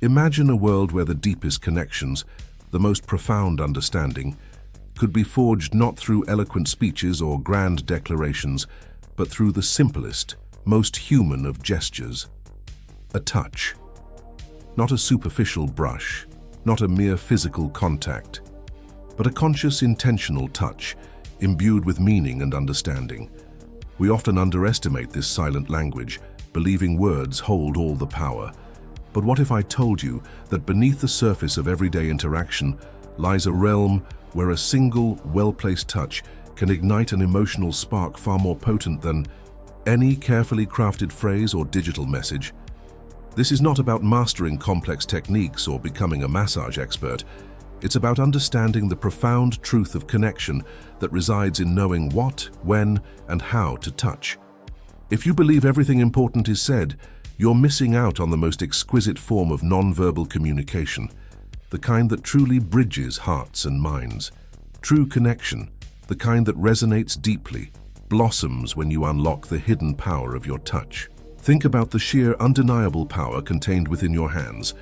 Imagine a world where the deepest connections, the most profound understanding, could be forged not through eloquent speeches or grand declarations, but through the simplest, most human of gestures. A touch. Not a superficial brush, not a mere physical contact, but a conscious, intentional touch, imbued with meaning and understanding. We often underestimate this silent language, believing words hold all the power. But what if I told you that beneath the surface of everyday interaction lies a realm where a single, well-placed touch can ignite an emotional spark far more potent than any carefully crafted phrase or digital message? This is not about mastering complex techniques or becoming a massage expert. It's about understanding the profound truth of connection that resides in knowing what, when, and how to touch. If you believe everything important is said, you're missing out on the most exquisite form of non-verbal communication, the kind that truly bridges hearts and minds. True connection, the kind that resonates deeply, blossoms when you unlock the hidden power of your touch. Think about the sheer, undeniable power contained within your hands.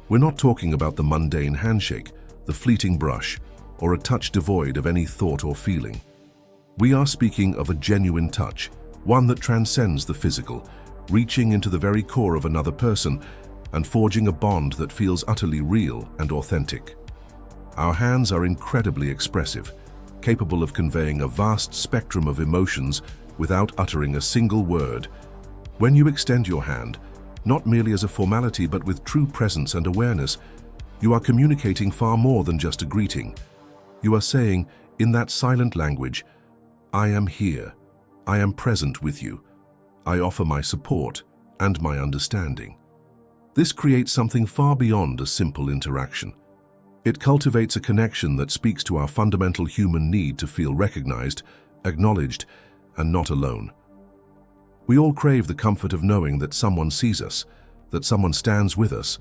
We're not talking about the mundane handshake, the fleeting brush, or a touch devoid of any thought or feeling. We are speaking of a genuine touch, one that transcends the physical, reaching into the very core of another person and forging a bond that feels utterly real and authentic. Our hands are incredibly expressive, capable of conveying a vast spectrum of emotions without uttering a single word. When you extend your hand, not merely as a formality but with true presence and awareness, you are communicating far more than just a greeting. You are saying, in that silent language, "I am here. I am present with you. I offer my support and my understanding." This creates something far beyond a simple interaction. It cultivates a connection that speaks to our fundamental human need to feel recognized, acknowledged, and not alone. We all crave the comfort of knowing that someone sees us, that someone stands with us,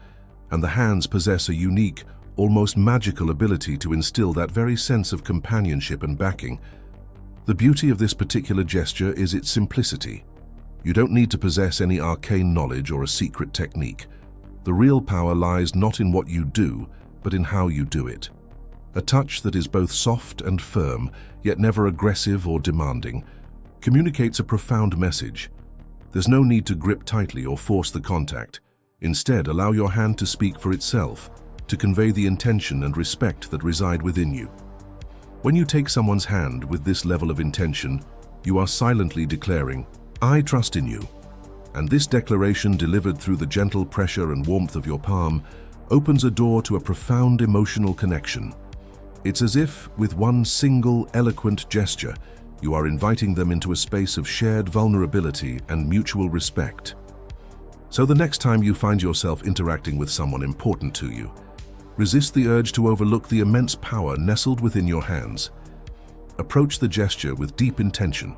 and the hands possess a unique, almost magical ability to instill that very sense of companionship and backing. The beauty of this particular gesture is its simplicity. You don't need to possess any arcane knowledge or a secret technique. The real power lies not in what you do, but in how you do it. A touch that is both soft and firm, yet never aggressive or demanding, communicates a profound message. There's no need to grip tightly or force the contact. Instead, allow your hand to speak for itself, to convey the intention and respect that reside within you. When you take someone's hand with this level of intention, you are silently declaring, "I trust in you." And this declaration, delivered through the gentle pressure and warmth of your palm, opens a door to a profound emotional connection. It's as if, with one single eloquent gesture, you are inviting them into a space of shared vulnerability and mutual respect. So the next time you find yourself interacting with someone important to you, resist the urge to overlook the immense power nestled within your hands. Approach the gesture with deep intention,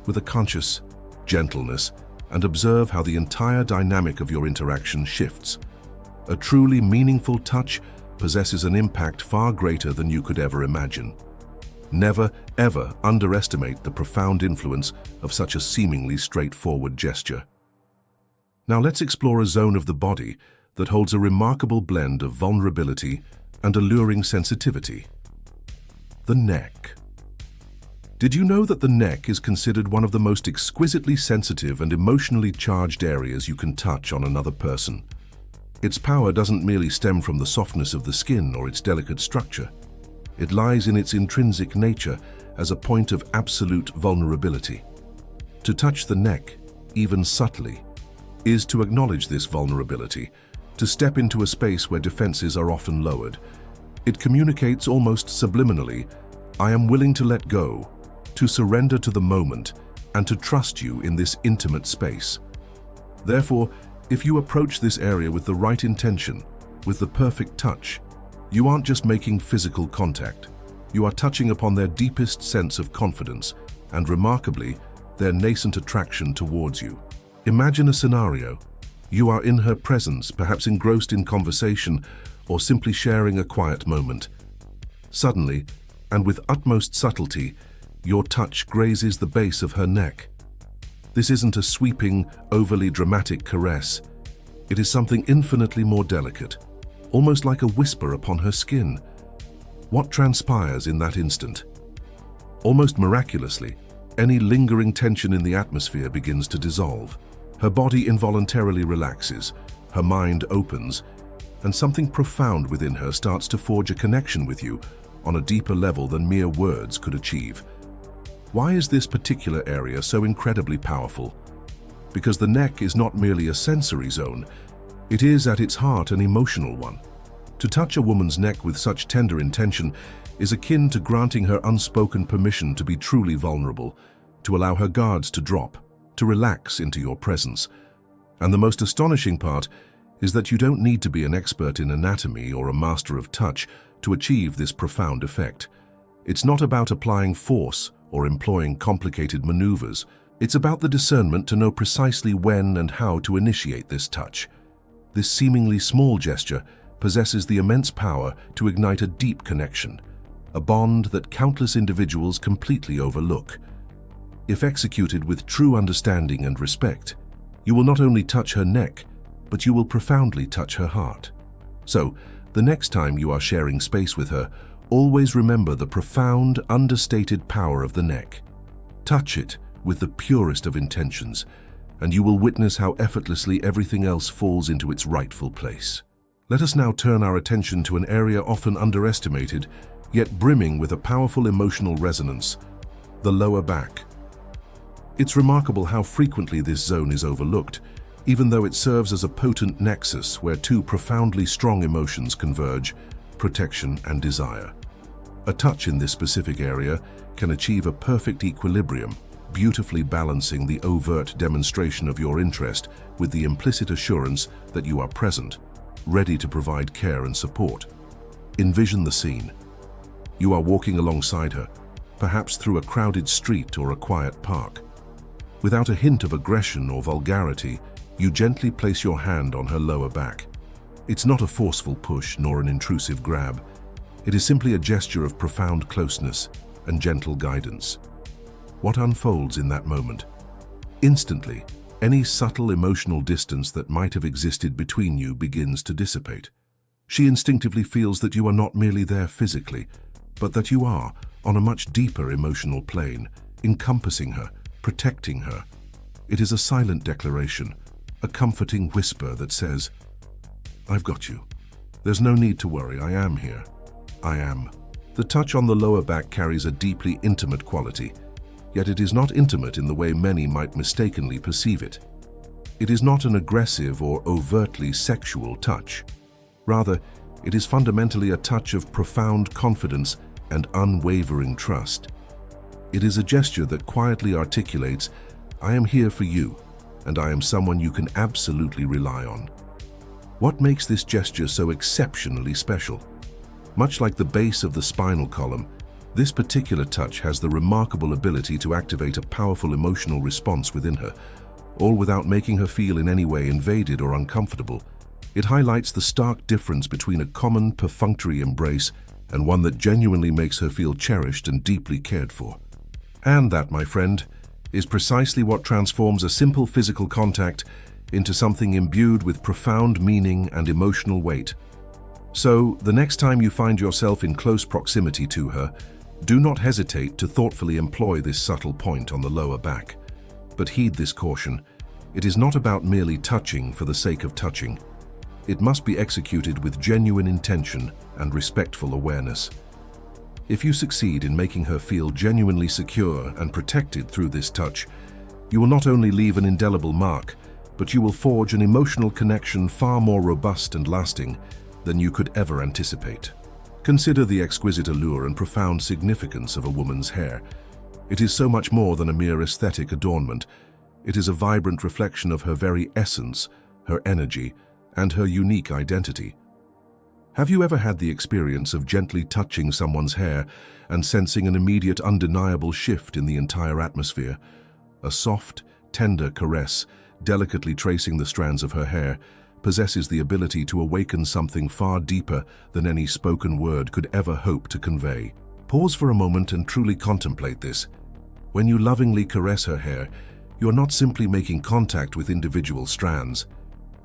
with a conscious gentleness, and observe how the entire dynamic of your interaction shifts. A truly meaningful touch possesses an impact far greater than you could ever imagine. Never, ever underestimate the profound influence of such a seemingly straightforward gesture. Now let's explore a zone of the body that holds a remarkable blend of vulnerability and alluring sensitivity. The neck. Did you know that the neck is considered one of the most exquisitely sensitive and emotionally charged areas you can touch on another person? Its power doesn't merely stem from the softness of the skin or its delicate structure. It lies in its intrinsic nature as a point of absolute vulnerability. To touch the neck, even subtly, is to acknowledge this vulnerability, to step into a space where defenses are often lowered. It communicates almost subliminally, "I am willing to let go, to surrender to the moment, and to trust you in this intimate space." Therefore, if you approach this area with the right intention, with the perfect touch, you aren't just making physical contact. You are touching upon their deepest sense of confidence and, remarkably, their nascent attraction towards you. Imagine a scenario. You are in her presence, perhaps engrossed in conversation or simply sharing a quiet moment. Suddenly, and with utmost subtlety, your touch grazes the base of her neck. This isn't a sweeping, overly dramatic caress. It is something infinitely more delicate, almost like a whisper upon her skin. What transpires in that instant? Almost miraculously, any lingering tension in the atmosphere begins to dissolve. Her body involuntarily relaxes, her mind opens, and something profound within her starts to forge a connection with you on a deeper level than mere words could achieve. Why is this particular area so incredibly powerful? Because the neck is not merely a sensory zone, it is at its heart an emotional one. To touch a woman's neck with such tender intention is akin to granting her unspoken permission to be truly vulnerable, to allow her guards to drop, to relax into your presence. And the most astonishing part is that you don't need to be an expert in anatomy or a master of touch to achieve this profound effect. It's not about applying force or employing complicated maneuvers. It's about the discernment to know precisely when and how to initiate this touch. This seemingly small gesture possesses the immense power to ignite a deep connection, a bond that countless individuals completely overlook. If executed with true understanding and respect, you will not only touch her neck, but you will profoundly touch her heart. So, the next time you are sharing space with her, always remember the profound, understated power of the neck. Touch it with the purest of intentions, and you will witness how effortlessly everything else falls into its rightful place. Let us now turn our attention to an area often underestimated, yet brimming with a powerful emotional resonance: the lower back. It's remarkable how frequently this zone is overlooked, even though it serves as a potent nexus where two profoundly strong emotions converge: protection and desire. A touch in this specific area can achieve a perfect equilibrium, beautifully balancing the overt demonstration of your interest with the implicit assurance that you are present, ready to provide care and support. Envision the scene. You are walking alongside her, perhaps through a crowded street or a quiet park. Without a hint of aggression or vulgarity, you gently place your hand on her lower back. It's not a forceful push nor an intrusive grab. It is simply a gesture of profound closeness and gentle guidance. What unfolds in that moment? Instantly, any subtle emotional distance that might have existed between you begins to dissipate. She instinctively feels that you are not merely there physically, but that you are on a much deeper emotional plane, encompassing her, protecting her. It is a silent declaration, a comforting whisper that says, "I've got you. There's no need to worry, I am here. I am." The touch on the lower back carries a deeply intimate quality, yet it is not intimate in the way many might mistakenly perceive it. It is not an aggressive or overtly sexual touch. Rather, it is fundamentally a touch of profound confidence and unwavering trust. It is a gesture that quietly articulates, "I am here for you, and I am someone you can absolutely rely on." What makes this gesture so exceptionally special? Much like the base of the spinal column, this particular touch has the remarkable ability to activate a powerful emotional response within her, all without making her feel in any way invaded or uncomfortable. It highlights the stark difference between a common, perfunctory embrace and one that genuinely makes her feel cherished and deeply cared for. And that, my friend, is precisely what transforms a simple physical contact into something imbued with profound meaning and emotional weight. So, the next time you find yourself in close proximity to her, do not hesitate to thoughtfully employ this subtle point on the lower back. But heed this caution: it is not about merely touching for the sake of touching. It must be executed with genuine intention and respectful awareness. If you succeed in making her feel genuinely secure and protected through this touch, you will not only leave an indelible mark, but you will forge an emotional connection far more robust and lasting than you could ever anticipate. Consider the exquisite allure and profound significance of a woman's hair. It is so much more than a mere aesthetic adornment. It is a vibrant reflection of her very essence, her energy, and her unique identity. Have you ever had the experience of gently touching someone's hair and sensing an immediate, undeniable shift in the entire atmosphere? A soft, tender caress, delicately tracing the strands of her hair, possesses the ability to awaken something far deeper than any spoken word could ever hope to convey. Pause for a moment and truly contemplate this. When you lovingly caress her hair, you are not simply making contact with individual strands.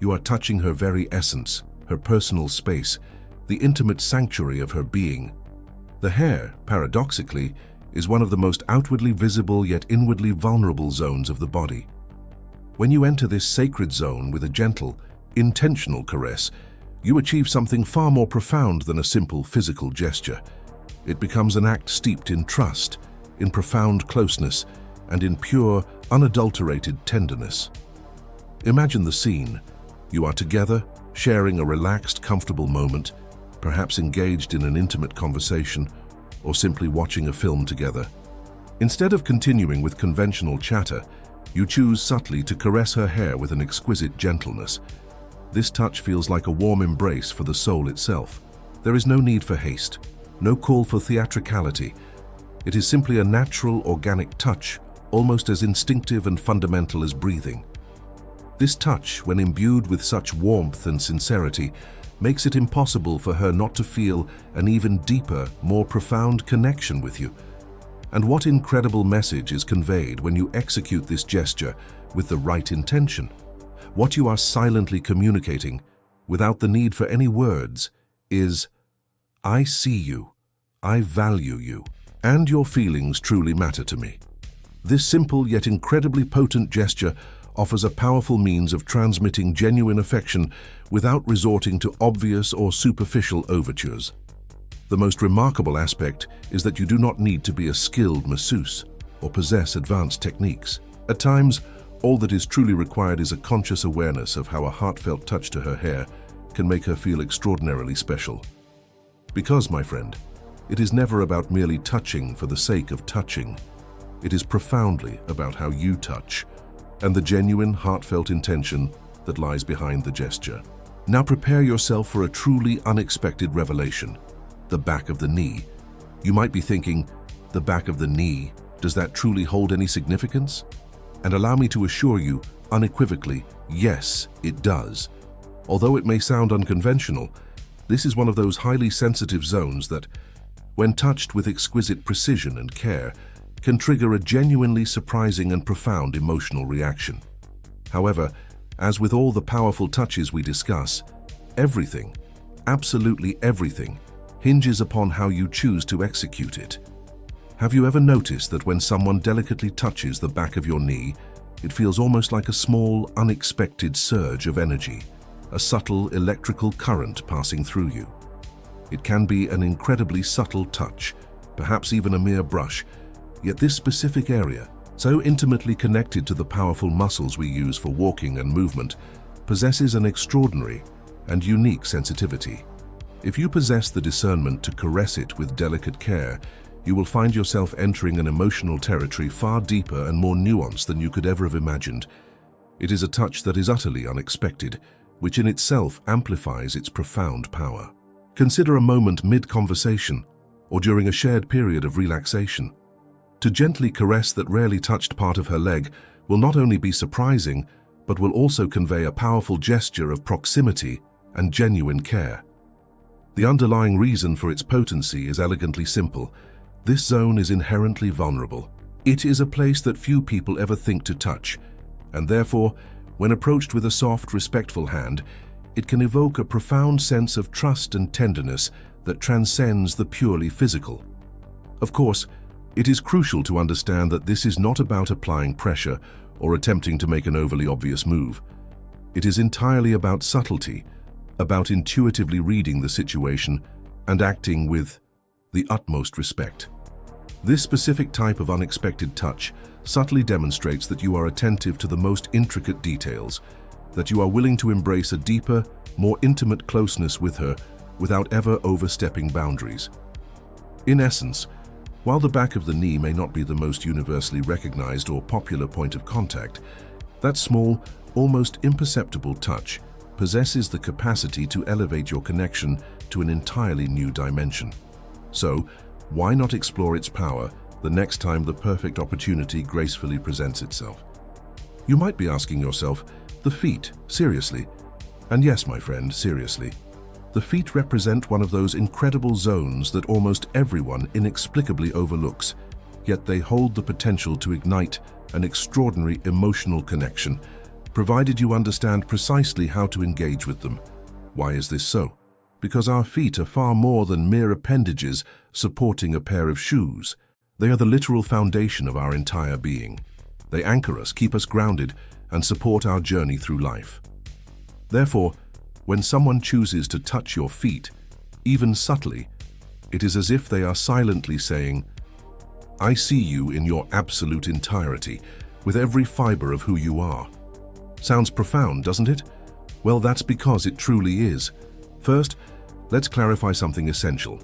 You are touching her very essence, her personal space, the intimate sanctuary of her being. The hair, paradoxically, is one of the most outwardly visible yet inwardly vulnerable zones of the body. When you enter this sacred zone with a gentle, intentional caress, you achieve something far more profound than a simple physical gesture. It becomes an act steeped in trust, in profound closeness, and in pure, unadulterated tenderness. Imagine the scene. You are together, sharing a relaxed, comfortable moment, perhaps engaged in an intimate conversation, or simply watching a film together. Instead of continuing with conventional chatter, you choose subtly to caress her hair with an exquisite gentleness. This touch feels like a warm embrace for the soul itself. There is no need for haste, no call for theatricality. It is simply a natural, organic touch, almost as instinctive and fundamental as breathing. This touch, when imbued with such warmth and sincerity, makes it impossible for her not to feel an even deeper, more profound connection with you. And what incredible message is conveyed when you execute this gesture with the right intention? What you are silently communicating, without the need for any words, is, "I see you, I value you, and your feelings truly matter to me." This simple yet incredibly potent gesture offers a powerful means of transmitting genuine affection without resorting to obvious or superficial overtures. The most remarkable aspect is that you do not need to be a skilled masseuse or possess advanced techniques. At times, all that is truly required is a conscious awareness of how a heartfelt touch to her hair can make her feel extraordinarily special. Because, my friend, it is never about merely touching for the sake of touching. It is profoundly about how you touch, and the genuine, heartfelt intention that lies behind the gesture. Now prepare yourself for a truly unexpected revelation. The back of the knee. You might be thinking, the back of the knee, does that truly hold any significance? And allow me to assure you, unequivocally, yes, it does. Although it may sound unconventional, this is one of those highly sensitive zones that, when touched with exquisite precision and care, can trigger a genuinely surprising and profound emotional reaction. However, as with all the powerful touches we discuss, everything, absolutely everything, hinges upon how you choose to execute it. Have you ever noticed that when someone delicately touches the back of your knee, it feels almost like a small, unexpected surge of energy, a subtle electrical current passing through you? It can be an incredibly subtle touch, perhaps even a mere brush, yet this specific area, so intimately connected to the powerful muscles we use for walking and movement, possesses an extraordinary and unique sensitivity. If you possess the discernment to caress it with delicate care, you will find yourself entering an emotional territory far deeper and more nuanced than you could ever have imagined. It is a touch that is utterly unexpected, which in itself amplifies its profound power. Consider a moment mid-conversation or during a shared period of relaxation. To gently caress that rarely touched part of her leg will not only be surprising, but will also convey a powerful gesture of proximity and genuine care. The underlying reason for its potency is elegantly simple. This zone is inherently vulnerable. It is a place that few people ever think to touch, and therefore, when approached with a soft, respectful hand, it can evoke a profound sense of trust and tenderness that transcends the purely physical. Of course, it is crucial to understand that this is not about applying pressure or attempting to make an overly obvious move. It is entirely about subtlety, about intuitively reading the situation and acting with the utmost respect. This specific type of unexpected touch subtly demonstrates that you are attentive to the most intricate details, that you are willing to embrace a deeper, more intimate closeness with her without ever overstepping boundaries. In essence, while the back of the knee may not be the most universally recognized or popular point of contact, that small, almost imperceptible touch possesses the capacity to elevate your connection to an entirely new dimension. So, why not explore its power the next time the perfect opportunity gracefully presents itself? You might be asking yourself, the feet, seriously? And yes, my friend, seriously. The feet represent one of those incredible zones that almost everyone inexplicably overlooks, yet they hold the potential to ignite an extraordinary emotional connection, provided you understand precisely how to engage with them. Why is this so? Because our feet are far more than mere appendages supporting a pair of shoes. They are the literal foundation of our entire being. They anchor us, keep us grounded, and support our journey through life. Therefore, when someone chooses to touch your feet, even subtly, it is as if they are silently saying, "I see you in your absolute entirety, with every fiber of who you are." Sounds profound, doesn't it? Well, that's because it truly is. First, let's clarify something essential.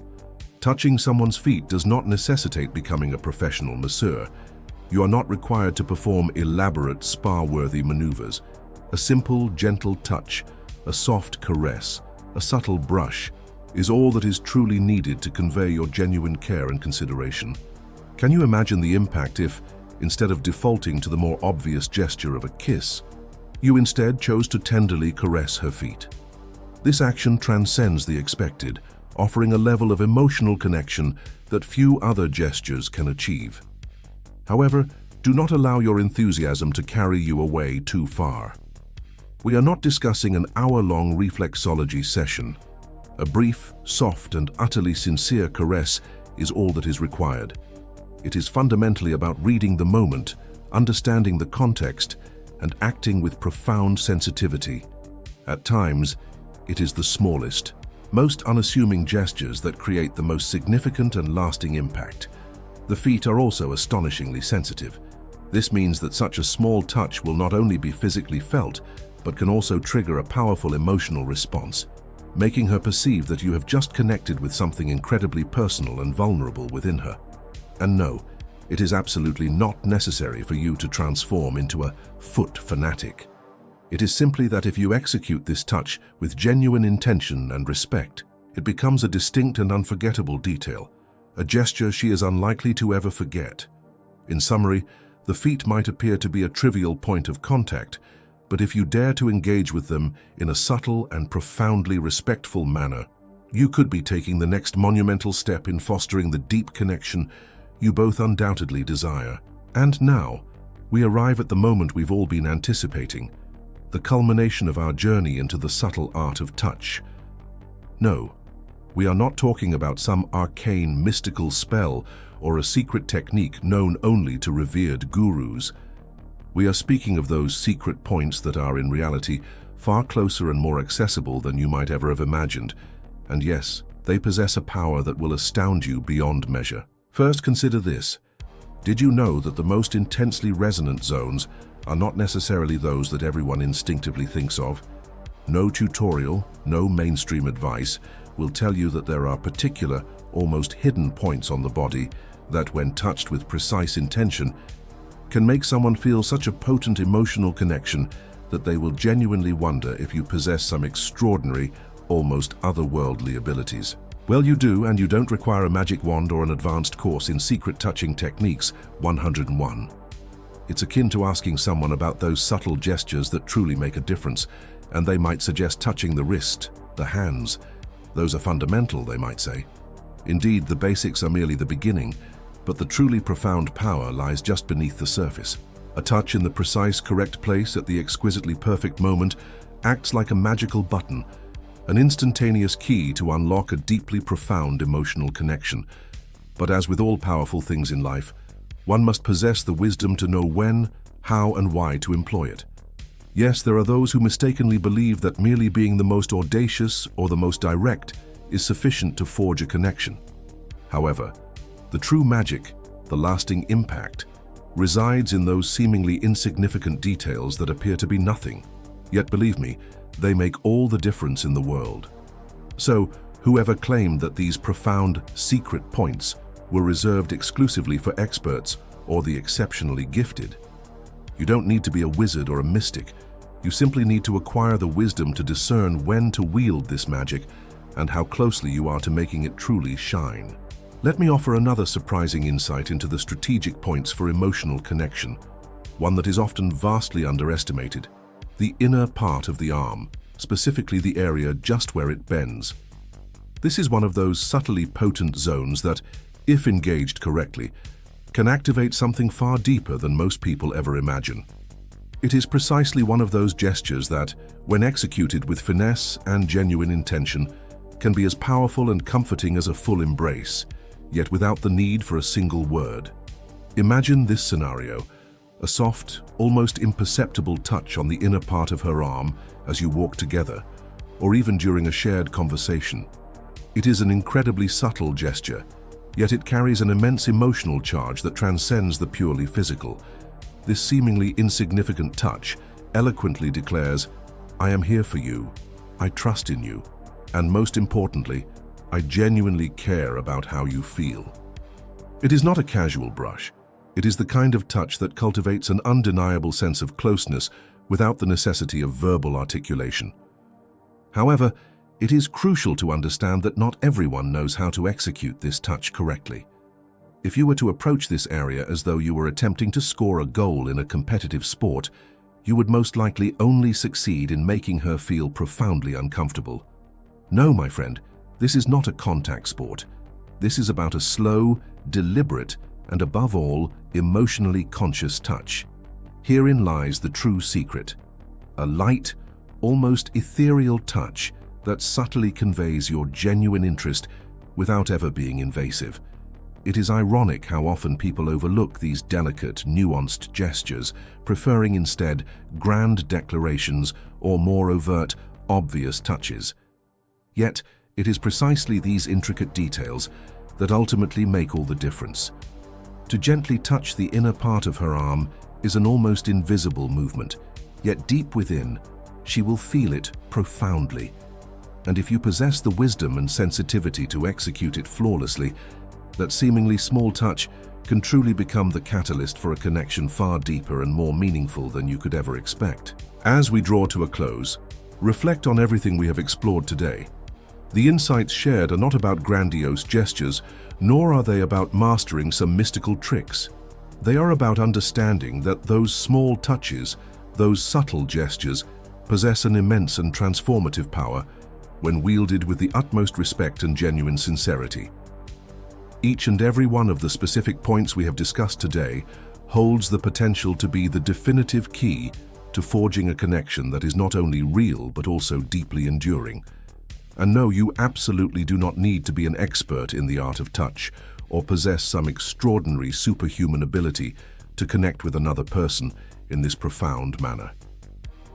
Touching someone's feet does not necessitate becoming a professional masseur. You are not required to perform elaborate, spa-worthy maneuvers. A simple, gentle touch, a soft caress, a subtle brush, is all that is truly needed to convey your genuine care and consideration. Can you imagine the impact if, instead of defaulting to the more obvious gesture of a kiss, you instead chose to tenderly caress her feet? This action transcends the expected, offering a level of emotional connection that few other gestures can achieve. However, do not allow your enthusiasm to carry you away too far. We are not discussing an hour-long reflexology session. A brief, soft, and utterly sincere caress is all that is required. It is fundamentally about reading the moment, understanding the context, and acting with profound sensitivity. At times, it is the smallest, most unassuming gestures that create the most significant and lasting impact. The feet are also astonishingly sensitive. This means that such a small touch will not only be physically felt, but can also trigger a powerful emotional response, making her perceive that you have just connected with something incredibly personal and vulnerable within her. And no, it is absolutely not necessary for you to transform into a foot fanatic. It is simply that if you execute this touch with genuine intention and respect, it becomes a distinct and unforgettable detail, a gesture she is unlikely to ever forget. In summary, the feet might appear to be a trivial point of contact, but if you dare to engage with them in a subtle and profoundly respectful manner, you could be taking the next monumental step in fostering the deep connection you both undoubtedly desire. And now, we arrive at the moment we've all been anticipating, the culmination of our journey into the subtle art of touch. No, we are not talking about some arcane mystical spell or a secret technique known only to revered gurus. We are speaking of those secret points that are in reality far closer and more accessible than you might ever have imagined. And yes, they possess a power that will astound you beyond measure. First, consider this. Did you know that the most intensely resonant zones are not necessarily those that everyone instinctively thinks of? No tutorial, no mainstream advice will tell you that there are particular, almost hidden points on the body that, when touched with precise intention, can make someone feel such a potent emotional connection that they will genuinely wonder if you possess some extraordinary, almost otherworldly abilities. Well, you do, and you don't require a magic wand or an advanced course in secret touching techniques 101. It's akin to asking someone about those subtle gestures that truly make a difference, and they might suggest touching the wrist, the hands. Those are fundamental, they might say. Indeed, the basics are merely the beginning, but the truly profound power lies just beneath the surface. A touch in the precise, correct place at the exquisitely perfect moment acts like a magical button, an instantaneous key to unlock a deeply profound emotional connection. But as with all powerful things in life, one must possess the wisdom to know when, how, and why to employ it. Yes, there are those who mistakenly believe that merely being the most audacious or the most direct is sufficient to forge a connection. However, the true magic, the lasting impact, resides in those seemingly insignificant details that appear to be nothing. Yet believe me, they make all the difference in the world. So, whoever claimed that these profound, secret points were reserved exclusively for experts or the exceptionally gifted? You don't need to be a wizard or a mystic. You simply need to acquire the wisdom to discern when to wield this magic and how closely you are to making it truly shine. Let me offer another surprising insight into the strategic points for emotional connection, one that is often vastly underestimated: the inner part of the arm, specifically the area just where it bends. This is one of those subtly potent zones that, if engaged correctly, can activate something far deeper than most people ever imagine. It is precisely one of those gestures that, when executed with finesse and genuine intention, can be as powerful and comforting as a full embrace, yet without the need for a single word. Imagine this scenario: a soft, almost imperceptible touch on the inner part of her arm as you walk together, or even during a shared conversation. It is an incredibly subtle gesture, yet it carries an immense emotional charge that transcends the purely physical. This seemingly insignificant touch eloquently declares, "I am here for you, I trust in you, and most importantly, I genuinely care about how you feel." It is not a casual brush. It is the kind of touch that cultivates an undeniable sense of closeness without the necessity of verbal articulation. However, it is crucial to understand that not everyone knows how to execute this touch correctly. If you were to approach this area as though you were attempting to score a goal in a competitive sport, you would most likely only succeed in making her feel profoundly uncomfortable. No, my friend, this is not a contact sport. This is about a slow, deliberate, and above all, emotionally conscious touch. Herein lies the true secret: a light, almost ethereal touch that subtly conveys your genuine interest without ever being invasive. It is ironic how often people overlook these delicate, nuanced gestures, preferring instead grand declarations or more overt, obvious touches. Yet, it is precisely these intricate details that ultimately make all the difference. To gently touch the inner part of her arm is an almost invisible movement, yet deep within, she will feel it profoundly. And if you possess the wisdom and sensitivity to execute it flawlessly, that seemingly small touch can truly become the catalyst for a connection far deeper and more meaningful than you could ever expect. As we draw to a close, reflect on everything we have explored today. The insights shared are not about grandiose gestures, nor are they about mastering some mystical tricks. They are about understanding that those small touches, those subtle gestures, possess an immense and transformative power when wielded with the utmost respect and genuine sincerity. Each and every one of the specific points we have discussed today holds the potential to be the definitive key to forging a connection that is not only real but also deeply enduring. And no, you absolutely do not need to be an expert in the art of touch or possess some extraordinary superhuman ability to connect with another person in this profound manner.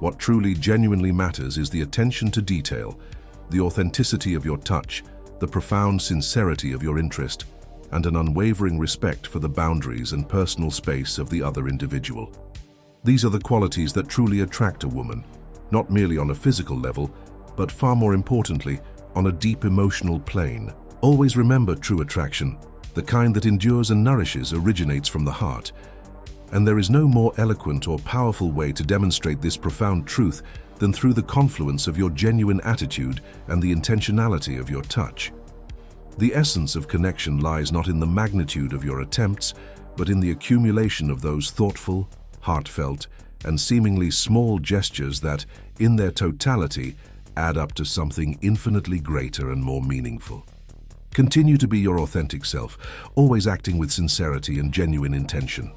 What truly genuinely matters is the attention to detail, the authenticity of your touch, the profound sincerity of your interest, and an unwavering respect for the boundaries and personal space of the other individual. These are the qualities that truly attract a woman, not merely on a physical level, but far more importantly, on a deep emotional plane. Always remember, true attraction, the kind that endures and nourishes, originates from the heart. And there is no more eloquent or powerful way to demonstrate this profound truth than through the confluence of your genuine attitude and the intentionality of your touch. The essence of connection lies not in the magnitude of your attempts, but in the accumulation of those thoughtful, heartfelt, and seemingly small gestures that, in their totality, add up to something infinitely greater and more meaningful. Continue to be your authentic self, always acting with sincerity and genuine intention.